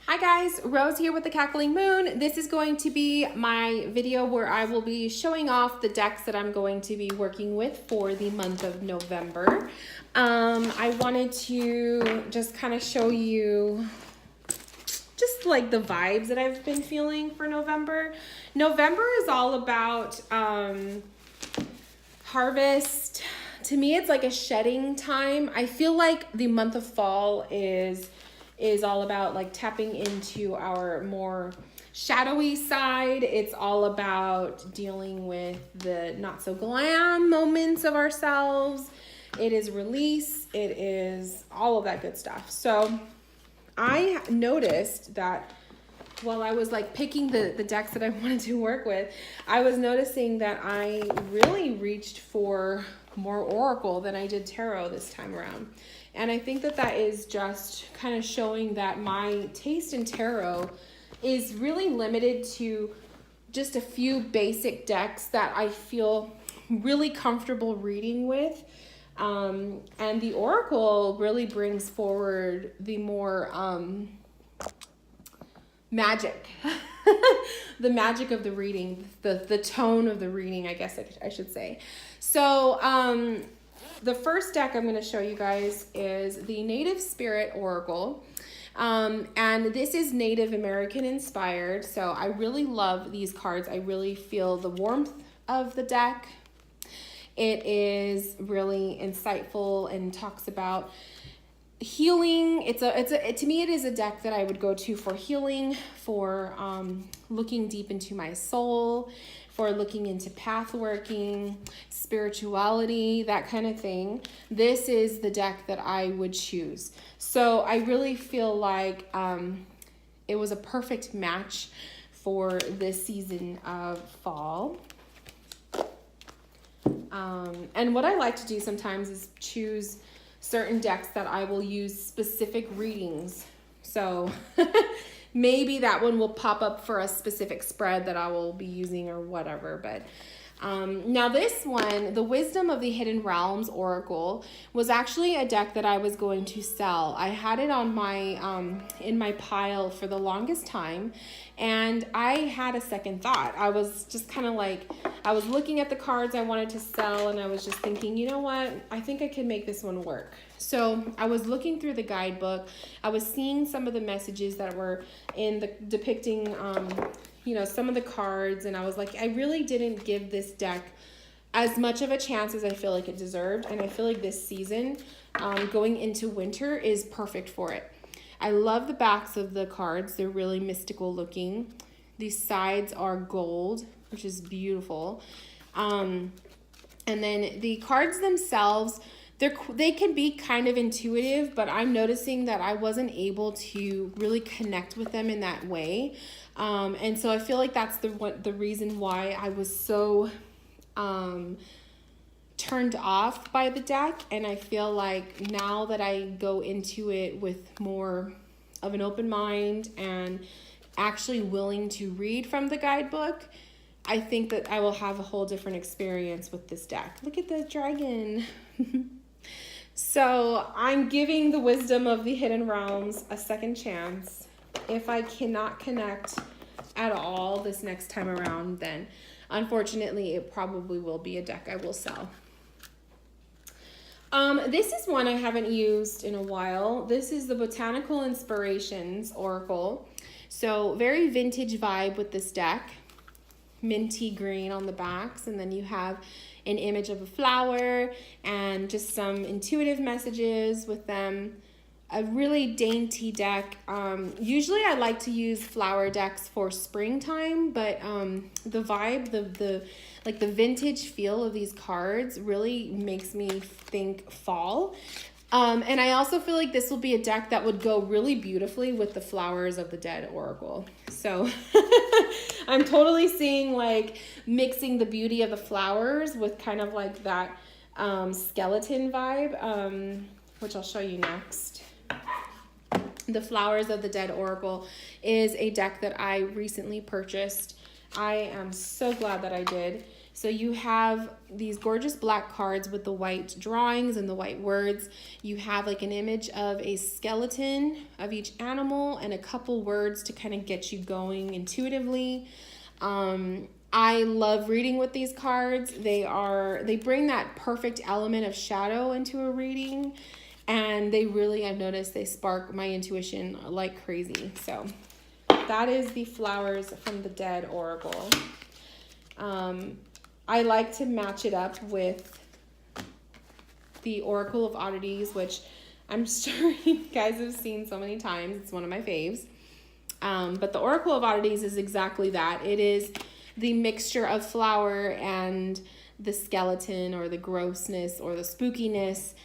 Hi guys, Rose here with the Cackling Moon. This is going to be my video where I will be showing off the decks that I'm going to be working with for the month of November. I wanted to just kind of show you just like the vibes that I've been feeling for November. November is all about harvest. To me, it's like a shedding time. I feel like the month of fall is all about like tapping into our more shadowy side. It's all about dealing with the not so glam moments of ourselves. It is release. It is all of that good stuff. So I noticed that while I was like picking the decks that I wanted to work with, I was noticing that I really reached for more Oracle than I did Tarot this time around. And I think that that is just kind of showing that my taste in Tarot is really limited to just a few basic decks that I feel really comfortable reading with. And the Oracle really brings forward the more magic, the magic of the reading, the tone of the reading, I guess I should say. So the first deck I'm going to show you guys is the Native Spirit Oracle. And this is Native American inspired. So I really love these cards. I really feel the warmth of the deck. It is really insightful and talks about healing. To me, it is a deck that I would go to for healing, for looking deep into my soul, for looking into path working, spirituality, that kind of thing. This is the deck that I would choose. So I really feel like it was a perfect match for this season of fall. And what I like to do sometimes is choose certain decks that I will use specific readings. So maybe that one will pop up for a specific spread that I will be using or whatever. But now this one, the Wisdom of the Hidden Realms Oracle, was actually a deck that I was going to sell. I had it on my in my pile for the longest time, and I had a second thought. I was just kind of like, I was looking at the cards I wanted to sell, and I was just thinking, you know what? I think I can make this one work. So I was looking through the guidebook. I was seeing some of the messages that were in the depicting you know, some of the cards, and I was like, I really didn't give this deck as much of a chance as I feel like it deserved, and I feel like this season, going into winter, is perfect for it. I love the backs of the cards. They're really mystical looking. These sides are gold, which is beautiful. And then the cards themselves, they can be kind of intuitive, but I'm noticing that I wasn't able to really connect with them in that way. And so I feel like that's the reason why I was so turned off by the deck. And I feel like now that I go into it with more of an open mind and actually willing to read from the guidebook, I think that I will have a whole different experience with this deck. Look at the dragon. So I'm giving the Wisdom of the Hidden Realms a second chance. If I cannot connect at all this next time around, then unfortunately it probably will be a deck I will sell. This is one I haven't used in a while. This is the Botanical Inspirations Oracle. So very vintage vibe with this deck. Minty green on the backs, and then you have an image of a flower and just some intuitive messages with them. A really dainty deck. Usually I like to use flower decks for springtime, but the vibe, the vintage feel of these cards really makes me think fall. And I also feel like this will be a deck that would go really beautifully with the Flowers of the Dead Oracle. So I'm totally seeing like mixing the beauty of the flowers with kind of like that skeleton vibe, which I'll show you next. The Flowers of the Dead Oracle is a deck that I recently purchased. I am so glad that I did. So you have these gorgeous black cards with the white drawings and the white words. You have like an image of a skeleton of each animal and a couple words to kind of get you going intuitively. I love reading with these cards. They bring that perfect element of shadow into a reading, and they really, I've noticed, they spark my intuition like crazy. So that is the Flowers from the Dead Oracle. I like to match it up with the Oracle of Oddities, which I'm sure you guys have seen so many times. It's one of my faves. But the Oracle of Oddities is exactly that. It is the mixture of flower and the skeleton or the grossness or the spookiness.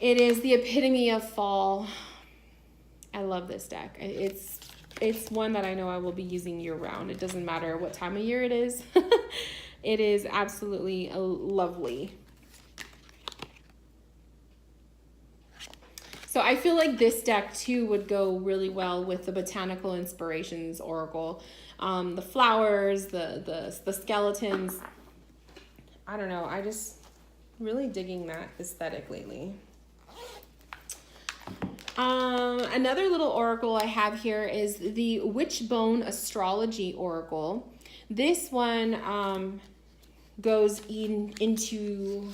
It is the epitome of fall. I love this deck. It's one that I know I will be using year round. It doesn't matter what time of year it is. It is absolutely lovely. So I feel like this deck too would go really well with the Botanical Inspirations Oracle. The flowers, the skeletons. I don't know. I just really digging that aesthetic lately. Another little oracle I have here is the Witchbone Astrology Oracle. This one goes into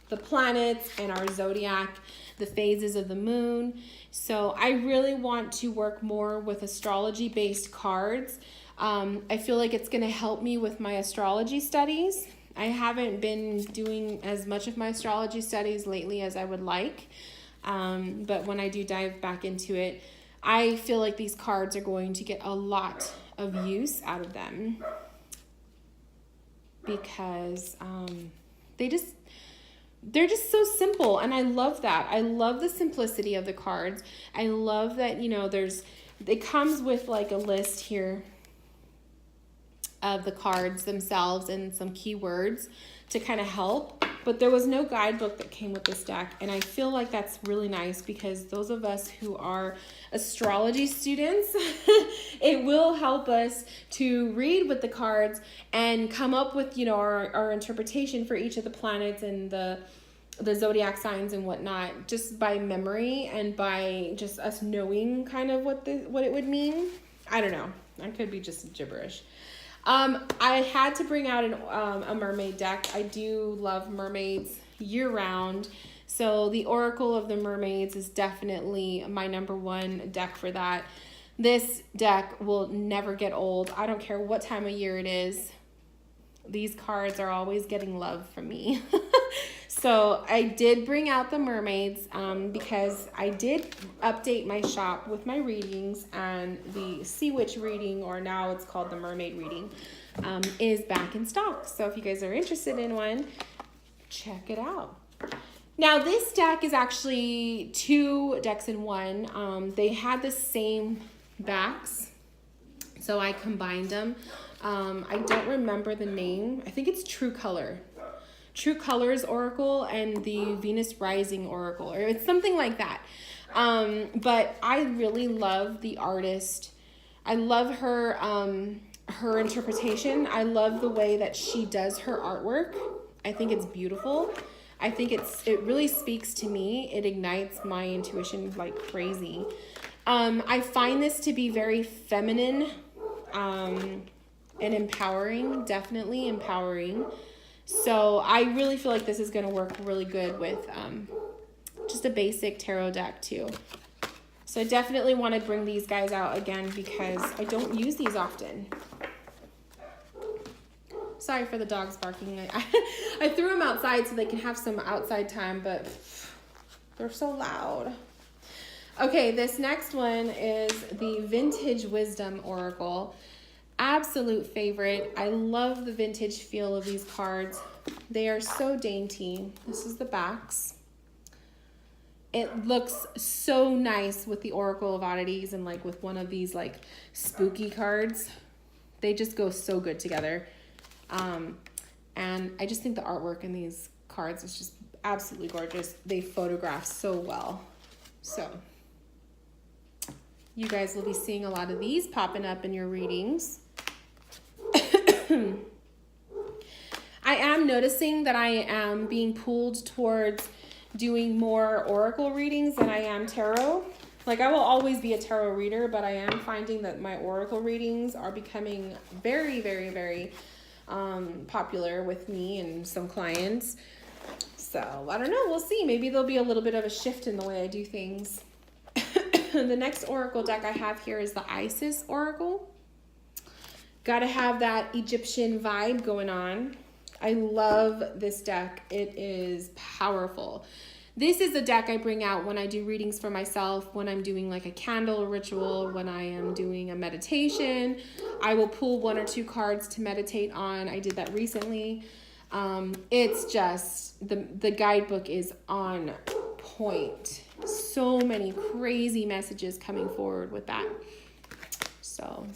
the planets and our zodiac, the phases of the moon. So I really want to work more with astrology-based cards. I feel like it's going to help me with my astrology studies. I haven't been doing as much of my astrology studies lately as I would like. But when I do dive back into it, I feel like these cards are going to get a lot of use out of them because they're just so simple, and I love that. I love the simplicity of the cards. I love that, you know, it comes with like a list here of the cards themselves and some keywords to kind of help. But there was no guidebook that came with this deck, and I feel like that's really nice because those of us who are astrology students, it will help us to read with the cards and come up with, you know, our interpretation for each of the planets and the zodiac signs and whatnot, just by memory and by just us knowing kind of what it would mean. I don't know. I could be just gibberish. I had to bring out a mermaid deck. I do love mermaids year round. So the Oracle of the Mermaids is definitely my #1 deck for that. This deck will never get old. I don't care what time of year it is. These cards are always getting love from me. So I did bring out the mermaids because I did update my shop with my readings, and the Sea Witch reading, or now it's called the Mermaid reading, is back in stock. So if you guys are interested in one, check it out. Now this deck is actually 2 decks in one. They had the same backs, so I combined them. I don't remember the name. I think it's True Colors Oracle and the Venus Rising Oracle, or it's something like that. But I really love the artist. I love her interpretation. I love the way that she does her artwork. I think it's beautiful. I think it really speaks to me. It ignites my intuition like crazy. I find this to be very feminine and empowering, definitely empowering. So I really feel like this is going to work really good with just a basic tarot deck too. So I definitely want to bring these guys out again because I don't use these often. Sorry for the dogs barking. I threw them outside so they can have some outside time, but they're so loud. Okay, this next one is the Vintage Wisdom Oracle. Absolute favorite. I love the vintage feel of these cards. They are so dainty. This is the backs. It looks so nice with the Oracle of Oddities and like with one of these like spooky cards. They just go so good together. And I just think the artwork in these cards is just absolutely gorgeous. They photograph so well. So you guys will be seeing a lot of these popping up in your readings. I am noticing that I am being pulled towards doing more oracle readings than I am tarot. Like, I will always be a tarot reader, but I am finding that my oracle readings are becoming very, very, very popular with me and some clients. So I don't know, we'll see. Maybe there'll be a little bit of a shift in the way I do things. The next oracle deck I have here is the Isis Oracle. Gotta have that Egyptian vibe going on. I love this deck. It is powerful. This is a deck I bring out when I do readings for myself, when I'm doing like a candle ritual, when I am doing a meditation. I will pull 1 or 2 cards to meditate on. I did that recently. It's just, the guidebook is on point. So many crazy messages coming forward with that. So,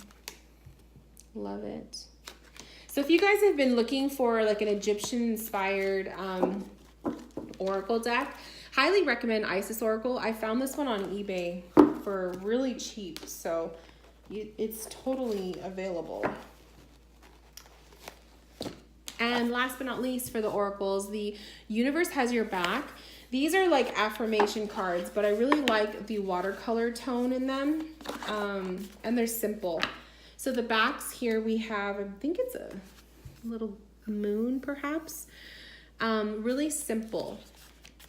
love it. So if you guys have been looking for like an Egyptian-inspired oracle deck, highly recommend Isis Oracle. I found this one on eBay for really cheap, so it's totally available. And last but not least, for the oracles, the Universe Has Your Back. These are like affirmation cards, but I really like the watercolor tone in them, and they're simple. So the backs here we have, I think it's a little moon perhaps, really simple,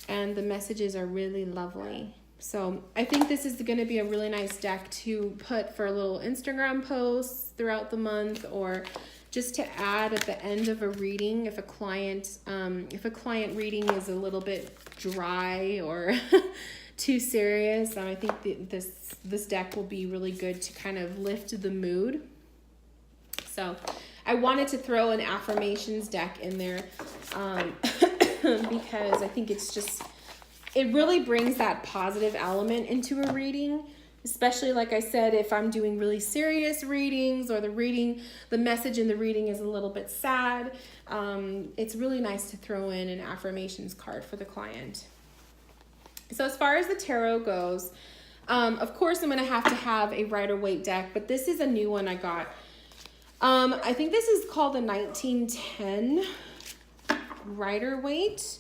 and the messages are really lovely. So I think this is going to be a really nice deck to put for little Instagram posts throughout the month, or just to add at the end of a reading if a client reading is a little bit dry or too serious. I think this deck will be really good to kind of lift the mood. So I wanted to throw an affirmations deck in there because I think it really brings that positive element into a reading, especially like I said, if I'm doing really serious readings or the message in the reading is a little bit sad. It's really nice to throw in an affirmations card for the client. So as far as the tarot goes, of course I'm going to have a Rider Waite deck, but this is a new one I got. I think this is called the 1910 Rider Waite,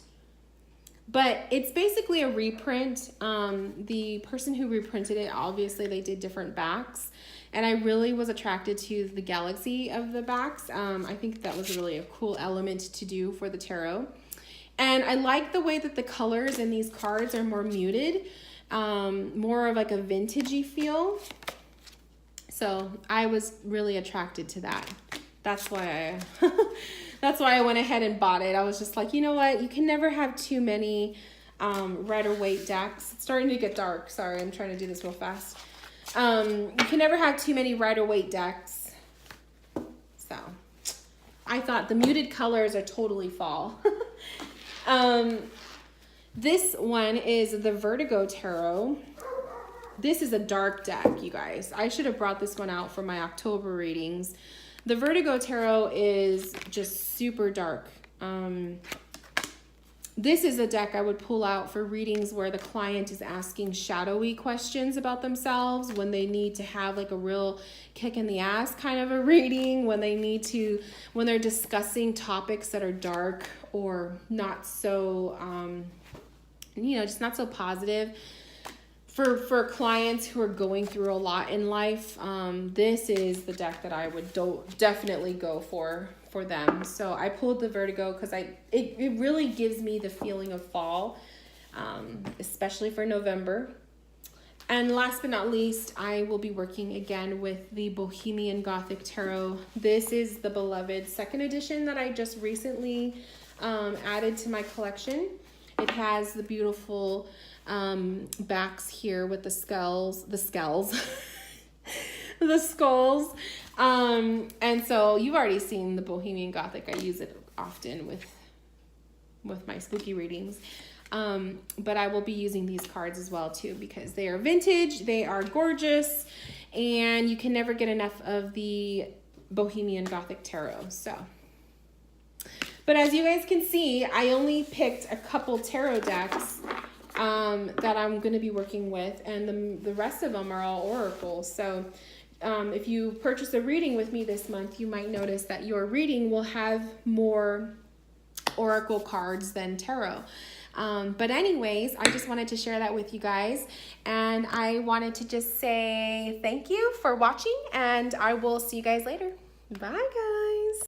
but it's basically a reprint. The person who reprinted it, obviously they did different backs, and I really was attracted to the galaxy of the backs. I think that was really a cool element to do for the tarot. And I like the way that the colors in these cards are more muted, more of like a vintagey feel. So I was really attracted to that. That's why I went ahead and bought it. I was just like, you know what? You can never have too many Rider Waite decks. It's starting to get dark. Sorry, I'm trying to do this real fast. You can never have too many Rider Waite decks. So I thought the muted colors are totally fall. This one is the Vertigo Tarot. This is a dark deck, you guys. I should have brought this one out for my October readings. The Vertigo Tarot is just super dark. This is a deck I would pull out for readings where the client is asking shadowy questions about themselves, when they need to have like a real kick in the ass kind of a reading, when they're discussing topics that are dark or not so, just not so positive. For clients who are going through a lot in life, this is the deck that I would definitely go for them. So I pulled the Vertigo because it really gives me the feeling of fall, especially for November. And last but not least, I will be working again with the Bohemian Gothic Tarot. This is the beloved 2nd edition that I just recently added to my collection. It has the beautiful backs here with the skulls. And so you've already seen the Bohemian Gothic. I use it often with my spooky readings. But I will be using these cards as well too, because they are vintage, they are gorgeous, and you can never get enough of the Bohemian Gothic Tarot. But as you guys can see, I only picked a couple tarot decks that I'm going to be working with, and the rest of them are all oracles. So if you purchase a reading with me this month, you might notice that your reading will have more oracle cards than tarot. But anyways, I just wanted to share that with you guys. And I wanted to just say thank you for watching, and I will see you guys later. Bye, guys.